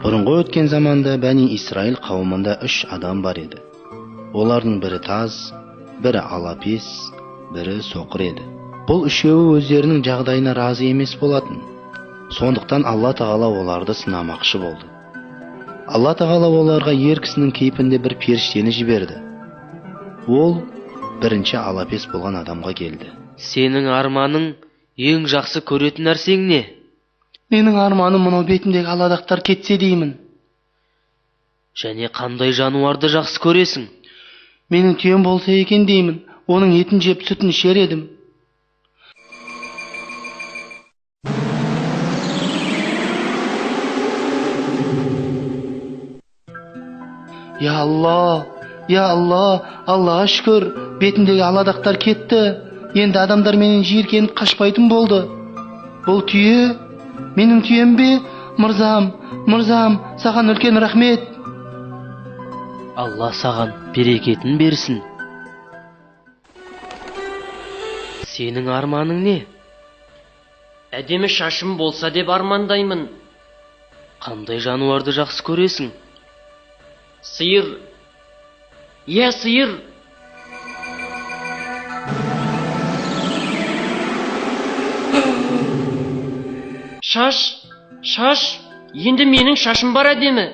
Бұрынғы өткен заманда Бәни Исраил қауымында 3 адам бар еді. Олардың бірі таз, бірі алапес, бірі соқыр еді. Бұл үшеуі өздерінің жағдайына разы емес болатын. Сондықтан Алла Тағала оларды сынамақшы болды. Алла Тағала оларға ер кісінің кейпінде бір періштені жіберді. Ол бірінші алапес болған адамға келді. Сенің арманың, ең жақсы көретін нәрсең не? Менің арманым мынау бетіндегі аладақтар кетсе деймін. Және қандай жануарды жақсы көресің? Менің түйем болса екен деймін. Оның етін жеп сүтін ішер едім. Я Алла, Аллаға шүкір, бетіндегі аладақтар кетті. Енді адамдар менен жиіркеніп қашпайтын болды. Бұл түйе менің түйем бе? Мырзам, саған үлкен рахмет. Алла саған берекетін берсін. Сенің арманың не? Әдемі шашым болса деп армандаймын. Қандай жануарды жақсы көресің? Сиыр. Иә, сиыр. Шаш. Енді менің шашым бар әдемі.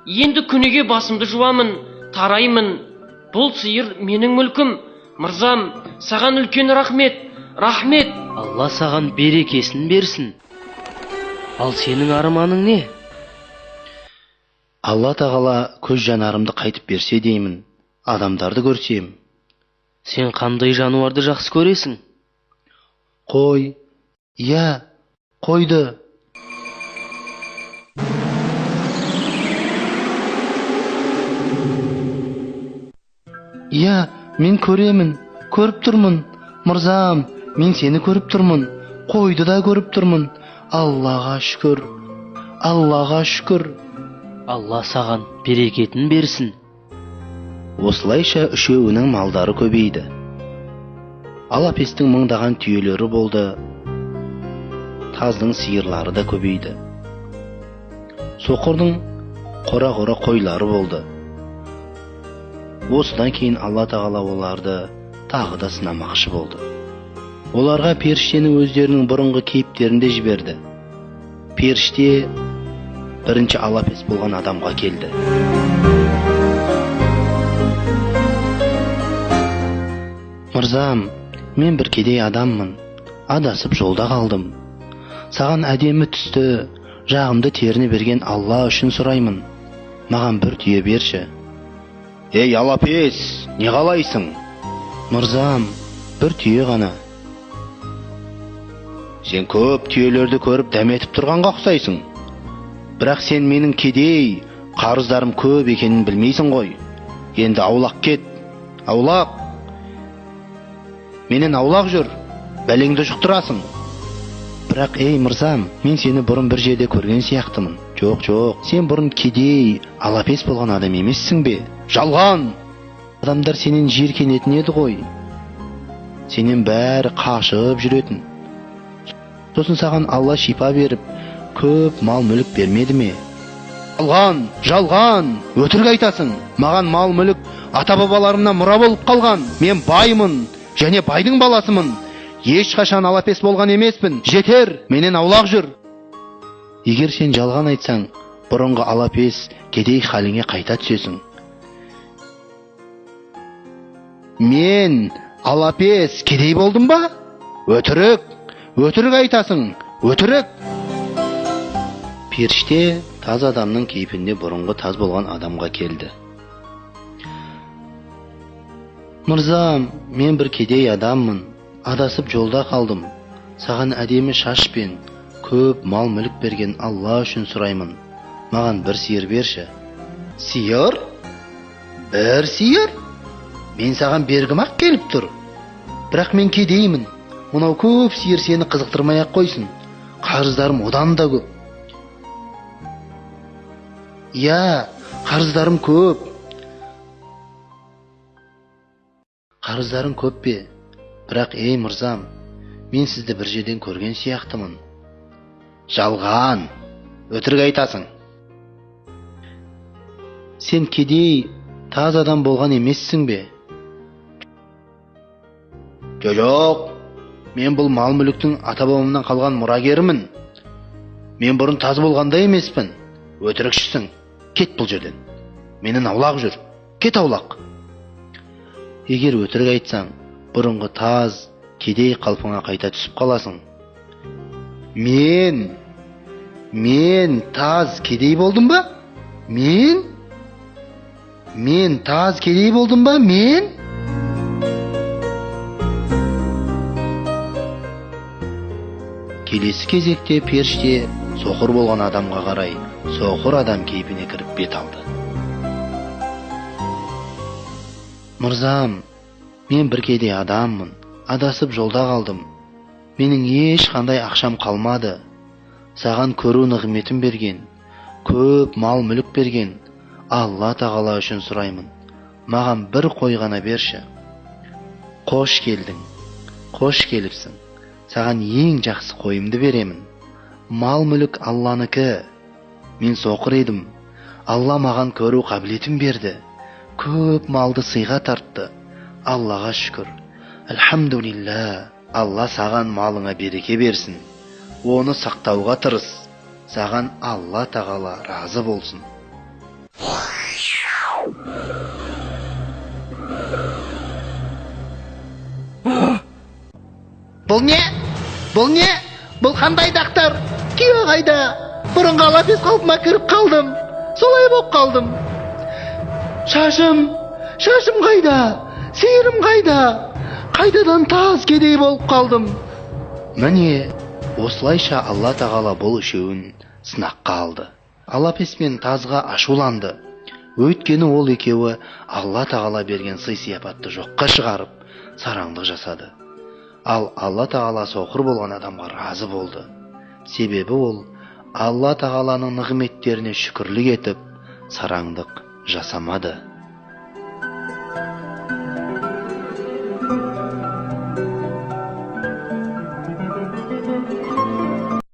Енді күніге басымды жуамын, тараймын. Бұл сиыр менің мүлкім. Мырзам, саған үлкен рахмет. Алла саған берекесін берсін. Ал сенің арманың не? Алла Тағала көз жанарымды қайтып берсе деймін, адамдарды көрсем. Сен қандай жануарды жақсы көресің? Қой. Иә, қойды. Иә, мен көріп тұрмын. Мырзам, мен сені көріп тұрмын. Қойды да көріп тұрмын. Аллаға шүкір. Алла саған берекетін берсін. Осылайша үшеуінің малдары көбейді. Алапестің мыңдаған түйелері болды. Таздың сиырлары да көбейді. Соқырдың қора қойлары болды. Осыдан кейін Алла Тағала оларды тағы да сынамақшы болды. Оларға періштені өздерінің бұрынғы кейіптерінде жіберді. Періште бірінші алапес болған адамға келді. Мырзам, мен бір кедей адаммын. Адасып жолда қалдым. Саған әдемі түсті, жағымды теріні берген Алла үшін сұраймын. Маған бір түйе берші. Ей алапес, не қалайсың? Мырзам, бір түйе ғана. Сен көп түйелерді көріп дәметіп тұрғанға ұқсайсың. Бірақ сен менің кедей, қарыздарым көп екенін білмейсің ғой. Енді аулақ кет. Аулақ. Менен аулақ жүр. Бәлеңді жұқтырасың. Бірақ ей мырзам, мен сені бұрын бір жерде көрген сияқтымын. Жоқ, сен бұрын кедей, алапес болған адам емессің бе? Жалған! Адамдар сенен жиіркенетін еді ғой. Сенен бәрі қашып жүретін. Сосын саған Алла шипа беріп, көп мал мүлік бермеді ме? Жалған! Өтірік айтасың. Маған мал мүлік ата-бабаларымнан мұра болып қалған. Мен баймын, және байдың баласымын. Ешқашан алапес болған емеспін. Жетер, менен аулақ жүр. Егер сен жалған айтсаң, бұрынғы алапес кедей халіңе қайта түсесің. Мен алапес кедей болдым ба? Өтірік айтасың. Өтірік. Періште таз адамның кейпінде бұрынғы таз болған адамға келді. Мырзам, мен бір кедей адаммын. Адасып жолда қалдым. Саған әдемі шаш пен көп мал мүлік берген Алла үшін сұраймын. Маған бір сиыр берші. Сиыр? Бір сиыр? Мен саған бергім-ақ келіп тұр. Бірақ мен кедеймін. Мынау көп сиыр сені қызықтырмай-ақ қойсын. Қарыздарым одан да көп. Я, қарыздарым көп. Қарыздарым көп пе? Бірақ ей мырзам, мен сізді бір жерден көрген сияқтымын. Жалған, өтірік айтасың. сен кедей, таз адам болған емессің бе? Жоқ, мен бұл мал мүліктің ата-бабамнан қалған мұрагерімін. Мен бұрын таз болғанда емеспін. Өтірікшісің, кет бұл жерден. Менен аулақ жүр, кет аулақ. Егер өтірік айтсаң, бұрынғы таз, кедей қалпыңа қайта түсіп қаласың. Мен таз кедей болдым ба? Мен таз кедей болдым ба? Келесі кезекте періште соқыр болған адамға қарай, соқыр адам кейпіне кіріп бет алды. Мырзам, мен бір кедей адаммын, адасып жолда қалдым. Менің ешқандай ақшам қалмады. Саған көру нығметін берген, көп мал мүлік берген Алла тағала үшін сұраймын. Маған бір қой ғана берші. Қош келдің, қош келіпсің. Саған ең жақсы қойымды беремін. Мал мүлік Алланыкі. Мен соқыр едім. Алла маған көру қабілетін берді. Көп малды сыйға тартты. Аллаға шүкір. Әлхамдулилля. Алла саған малыңа береке берсін. Оны сақтауға тырыс. Саған Алла тағала разы болсын. Бұл не? Бұл қандай дақтар? Күйе қайда? Бұрынғы алапес қалпыма кіріп қалдым. Солай боп қалдым. Шашым қайда? Сиырым қайда? Қайдадан таз кедей болып қалдым. Міне, осылайша Алла тағала бұл үшеуін сынаққа алды. Алапес мен тазға ашуланды. Өйткені ол екеуі Алла тағала берген сый-сияпатты жоққа шығарып, сараңдық жасады. Ал Алла тағала соқыр болған адамға разы болды. Себебі ол Алла тағаланың нығметтеріне шүкірлік етіп, сараңдық жасамады.